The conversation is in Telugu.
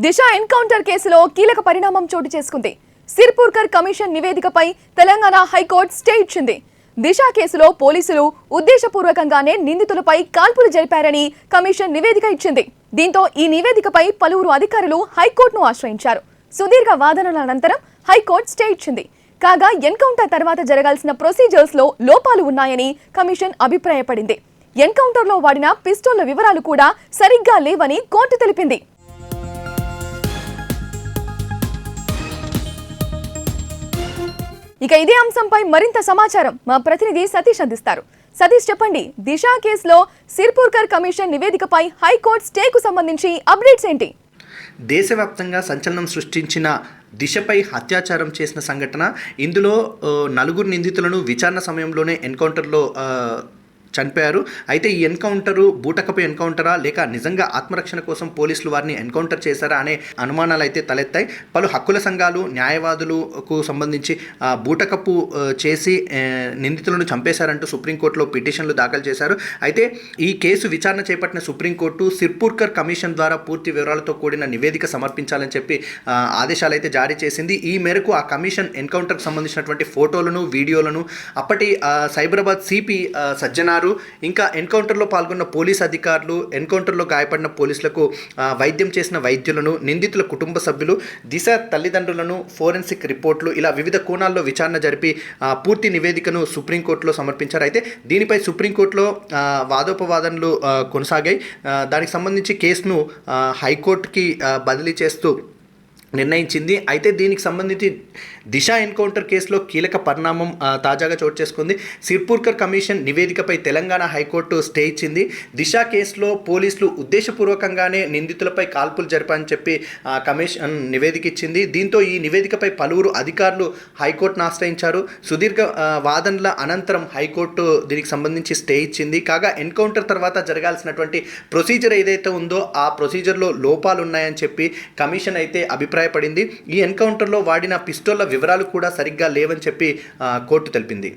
దిశ ఎన్కౌంటర్ కేసులో కీలక పరిణామం చోటు చేసుకుంది. సిర్పూర్కర్ కమిషన్ నివేదికపై తెలంగాణ హైకోర్టు స్టే ఇచ్చింది. దిశ కేసులో పోలీసులు ఉద్దేశపూర్వకంగానే నిందితులపై కాల్పులు జరిపారని కమిషన్ నివేదిక ఇచ్చింది. దీంతో ఈ నివేదికపై పలువురు అధికారులు హైకోర్టును ఆశ్రయించారు. సుదీర్ఘ వాదనల అనంతరం హైకోర్టు స్టే ఇచ్చింది. కాగా ఎన్కౌంటర్ తర్వాత జరగాల్సిన ప్రొసీజర్స్ లో లోపాలు ఉన్నాయని కమిషన్ అభిప్రాయపడింది. ఎన్కౌంటర్ లో వాడిన పిస్టోళ్ల వివరాలు కూడా సరిగ్గా లేవని కోర్టు తెలిపింది. ఇక ఇదే అంశంపై మరింత సమాచారం మా ప్రతినిధి సతీష్ అందిస్తారు. సతీష్, చెప్పండి, దిశ కేసులో సిర్పూర్కర్ కమిషన్ నివేదికపై హైకోర్టు స్టేకు సంబంధించి అప్డేట్స్ ఏంటి? దేశవ్యాప్తంగా సంచలనం సృష్టించిన దిశపై అత్యాచారం చేసిన సంఘటన. ఇందులో 4 నిందితులను విచారణ సమయంలోనే ఎన్కౌంటర్లో చనిపోయారు. అయితే ఈ ఎన్కౌంటరు బూటకపు ఎన్కౌంటరా లేక నిజంగా ఆత్మరక్షణ కోసం పోలీసులు వారిని ఎన్కౌంటర్ చేశారా అనే అనుమానాలు అయితే తలెత్తాయి. పలు హక్కుల సంఘాలు న్యాయవాదులకు సంబంధించి బూటకపు చేసి నిందితులను చంపేశారంటూ సుప్రీంకోర్టులో పిటిషన్లు దాఖలు చేశారు. అయితే ఈ కేసు విచారణ చేపట్టిన సుప్రీంకోర్టు సిర్పూర్కర్ కమిషన్ ద్వారా పూర్తి వివరాలతో కూడిన నివేదిక సమర్పించాలని చెప్పి ఆదేశాలు అయితే జారీ చేసింది. ఈ మేరకు ఆ కమిషన్ ఎన్కౌంటర్కి సంబంధించినటువంటి ఫోటోలను, వీడియోలను అప్పటి సైబరాబాద్ సిపి సజ్జనార్, ఇంకా ఎన్కౌంటర్లో పాల్గొన్న పోలీస్ అధికారులు, ఎన్కౌంటర్లో గాయపడిన పోలీసులకు వైద్యం చేసిన వైద్యులను, నిందితుల కుటుంబ సభ్యులు, దిశ తల్లిదండ్రులను, ఫోరెన్సిక్ రిపోర్ట్లు, ఇలా వివిధ కోణాల్లో విచారణ జరిపి పూర్తి నివేదికను సుప్రీంకోర్టులో సమర్పించారు. అయితే దీనిపై సుప్రీంకోర్టులో వాదోపవాదనలు కొనసాగాయి. దానికి సంబంధించి కేసును హైకోర్టుకి బదిలీ చేస్తూ నిర్ణయించింది. అయితే దీనికి సంబంధించి దిశ ఎన్కౌంటర్ కేసులో కీలక పరిణామం తాజాగా చోటు చేసుకుంది. సిర్పూర్కర్ కమిషన్ నివేదికపై తెలంగాణ హైకోర్టు స్టే ఇచ్చింది. దిశ కేసులో పోలీసులు ఉద్దేశపూర్వకంగానే నిందితులపై కాల్పులు జరిపారని చెప్పి కమిషన్ నివేదిక ఇచ్చింది. దీంతో ఈ నివేదికపై పలువురు అధికారులు హైకోర్టును ఆశ్రయించారు. సుదీర్ఘ వాదనల అనంతరం హైకోర్టు దీనికి సంబంధించి స్టే ఇచ్చింది. కాగా ఎన్కౌంటర్ తర్వాత జరగాల్సినటువంటి ప్రొసీజర్ ఏదైతే ఉందో ఆ ప్రొసీజర్లో లోపాలు ఉన్నాయని చెప్పి కమిషన్ అయితే అభిప్రాయపడింది. ఈ ఎన్కౌంటర్లో వాడిన పిస్టోళ్ల వివరాలు కూడా సరిగ్గా లేవని చెప్పి కోర్టు తెలిపింది.